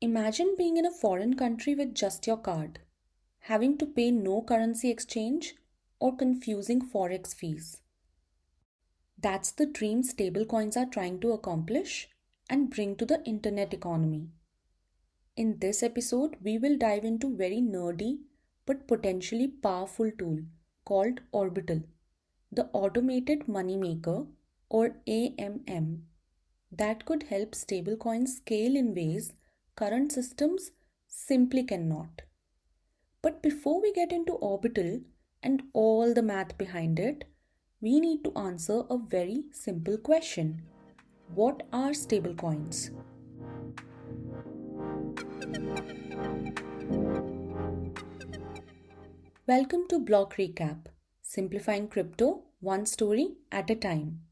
Imagine being in a foreign country with just your card, having to pay no currency exchange or confusing forex fees. That's the dream stablecoins are trying to accomplish and bring to the internet economy. In this episode, we will dive into a very nerdy but potentially powerful tool called Orbital, the automated moneymaker or AMM, that could help stablecoins scale in ways current systems simply cannot. But before we get into Orbital and all the math behind it, we need to answer a very simple question. What are stablecoins? Welcome to Block Recap, simplifying crypto one story at a time.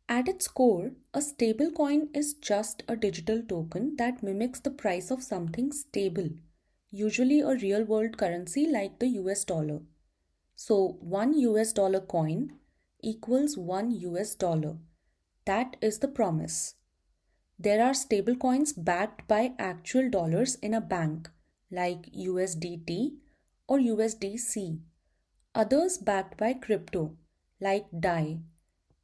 At its core, a stablecoin is just a digital token that mimics the price of something stable, usually a real world currency like the US dollar. So, 1 US dollar coin equals 1 US dollar. That is the promise. There are stablecoins backed by actual dollars in a bank, like USDT or USDC. Others backed by crypto, like DAI,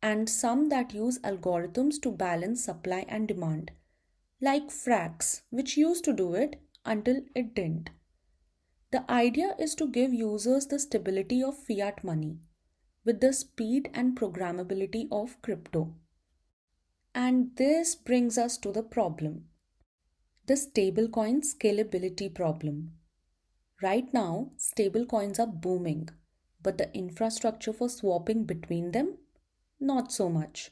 and some that use algorithms to balance supply and demand, like Frax, which used to do it until it didn't. The idea is to give users the stability of fiat money with the speed and programmability of crypto. And this brings us to the problem, the stablecoin scalability problem. Right now, stablecoins are booming, but the infrastructure for swapping between them, not so much.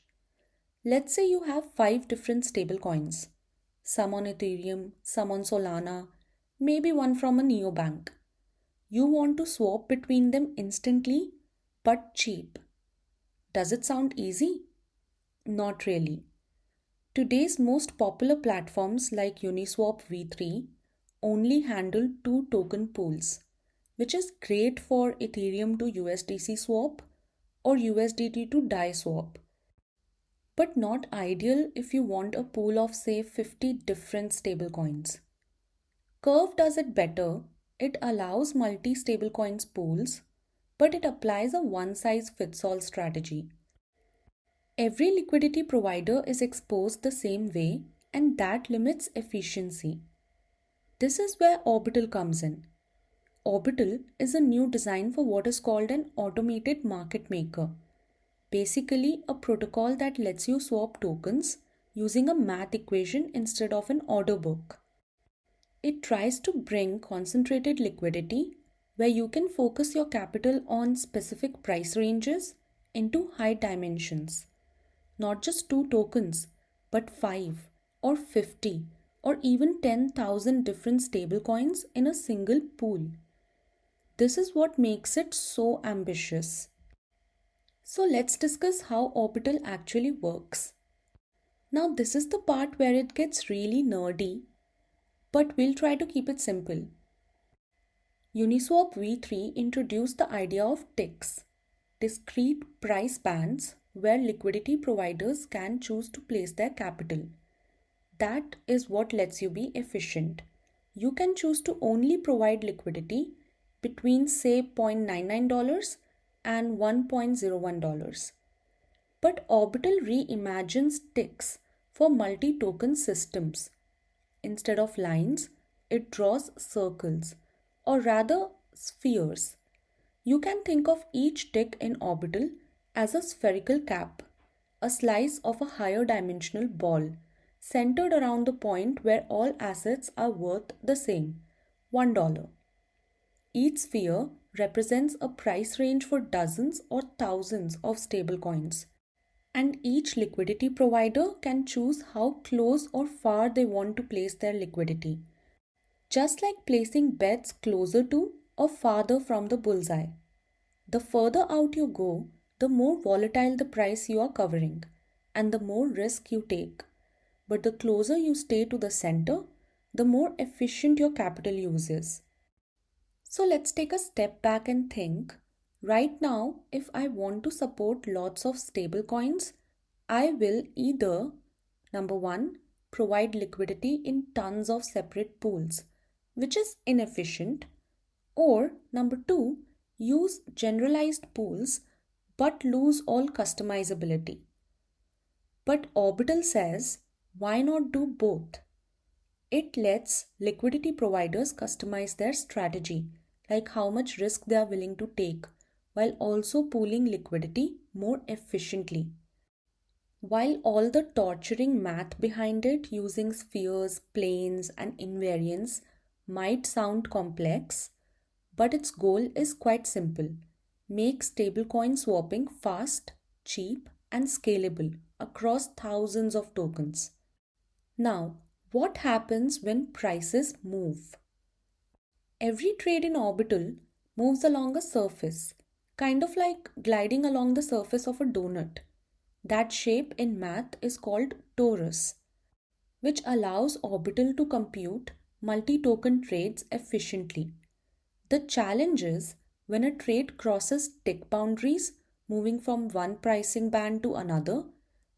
Let's say you have 5 different stablecoins, some on Ethereum, some on Solana, maybe one from a neobank. You want to swap between them instantly but cheap. Does it sound easy? Not really. Today's most popular platforms like Uniswap v3 only handle 2 token pools, which is great for Ethereum to USDC swap or USDT to DAI swap, but not ideal if you want a pool of say 50 different stablecoins. Curve does it better. It allows multi stablecoins pools, but it applies a one size fits all strategy. Every liquidity provider is exposed the same way, and that limits efficiency. This is where Orbital comes in. Orbital is a new design for what is called an automated market maker. Basically, a protocol that lets you swap tokens using a math equation instead of an order book. It tries to bring concentrated liquidity where you can focus your capital on specific price ranges into high dimensions. Not just 2 tokens, but 5 or 50 or even 10,000 different stablecoins in a single pool. This is what makes it so ambitious. So let's discuss how Orbital actually works. Now, this is the part where it gets really nerdy, but we'll try to keep it simple. Uniswap v3 introduced the idea of ticks, discrete price bands where liquidity providers can choose to place their capital. That is what lets you be efficient. You can choose to only provide liquidity between say $0.99 and $1.01. But Orbital reimagines ticks for multi-token systems. Instead of lines, it draws circles, or rather spheres. You can think of each tick in Orbital as a spherical cap, a slice of a higher dimensional ball, centered around the point where all assets are worth the same, $1. Each sphere represents a price range for dozens or thousands of stablecoins, and each liquidity provider can choose how close or far they want to place their liquidity, just like placing bets closer to or farther from the bullseye. The further out you go, the more volatile the price you are covering and the more risk you take. But the closer you stay to the center, the more efficient your capital use is. So let's take a step back and think. Right now, if I want to support lots of stable coins, I will either number 1, provide liquidity in tons of separate pools, which is inefficient. Or number two, use generalized pools but lose all customizability. But Orbital says, why not do both? It lets liquidity providers customize their strategy, like how much risk they are willing to take, while also pooling liquidity more efficiently. While all the torturing math behind it using spheres, planes, and invariants might sound complex, but its goal is quite simple: make stablecoin swapping fast, cheap, and scalable across thousands of tokens. Now, what happens when prices move? Every trade in Orbital moves along a surface, kind of like gliding along the surface of a donut. That shape in math is called torus, which allows Orbital to compute multi-token trades efficiently. The challenge is when a trade crosses tick boundaries, moving from one pricing band to another.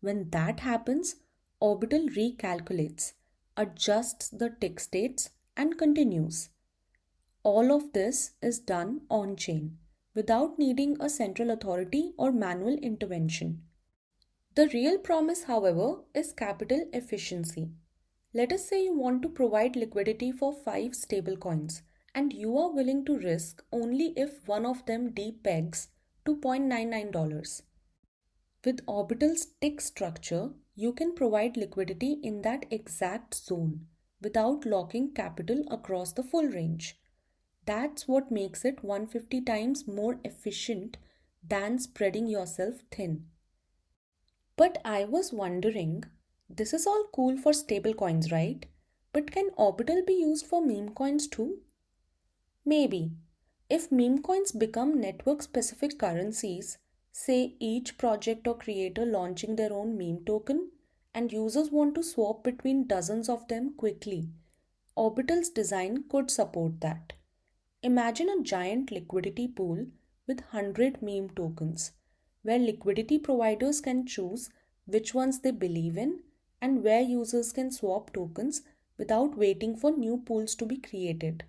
When that happens, Orbital recalculates, adjusts the tick states, and continues. All of this is done on chain without needing a central authority or manual intervention. The real promise, however, is capital efficiency. Let us say you want to provide liquidity for 5 stablecoins and you are willing to risk only if one of them depegs to $0.99. With Orbital's tick structure, you can provide liquidity in that exact zone without locking capital across the full range. That's what makes it 150 times more efficient than spreading yourself thin. But I was wondering, this is all cool for stablecoins, right? But can Orbital be used for meme coins too? Maybe. If meme coins become network specific currencies, say each project or creator launching their own meme token, and users want to swap between dozens of them quickly, Orbital's design could support that. Imagine a giant liquidity pool with 100 meme tokens, where liquidity providers can choose which ones they believe in and where users can swap tokens without waiting for new pools to be created.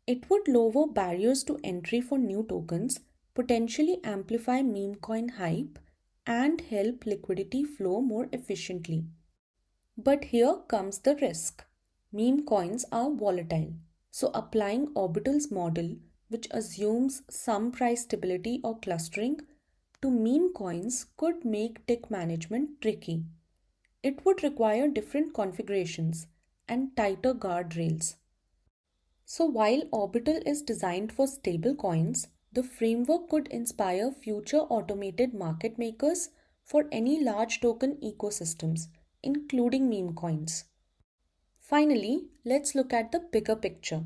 It would lower barriers to entry for new tokens, potentially amplify meme coin hype, and help liquidity flow more efficiently. But here comes the risk. Meme coins are volatile, so applying Orbital's model, which assumes some price stability or clustering, to meme coins could make tick management tricky. It would require different configurations and tighter guardrails. So while Orbital is designed for stable coins, the framework could inspire future automated market makers for any large token ecosystems, including meme coins. Finally, let's look at the bigger picture.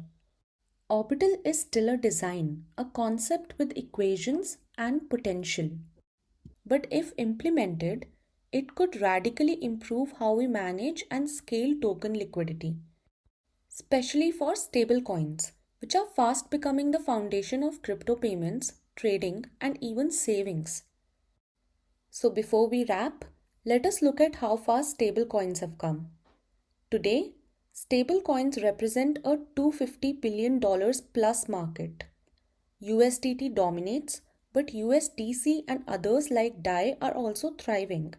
Orbital is still a design, a concept with equations and potential. But if implemented, it could radically improve how we manage and scale token liquidity, especially for stablecoins, which are fast becoming the foundation of crypto payments, trading, and even savings. So before we wrap, let us look at how far stablecoins have come. Today, stablecoins represent a $250 billion plus market. USDT dominates, but USDC and others like DAI are also thriving.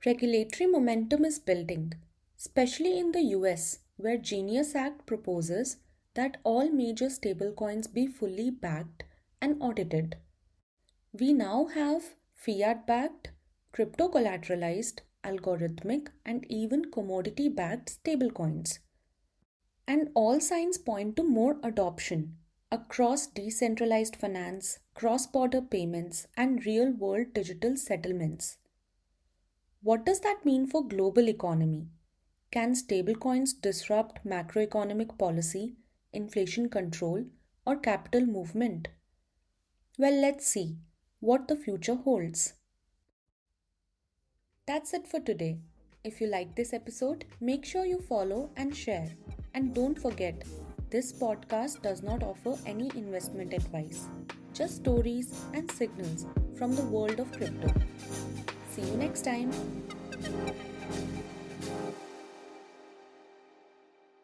Regulatory momentum is building, especially in the US, where Genius Act proposes that all major stablecoins be fully backed and audited. We now have fiat-backed, crypto-collateralized, algorithmic, and even commodity-backed stablecoins. And all signs point to more adoption across decentralized finance, cross-border payments, and real-world digital settlements. What does that mean for global economy? Can stablecoins disrupt macroeconomic policy, inflation control, or capital movement? Well, let's see what the future holds. That's it for today. If you like this episode, make sure you follow and share. And don't forget, this podcast does not offer any investment advice, just stories and signals from the world of crypto. See you next time.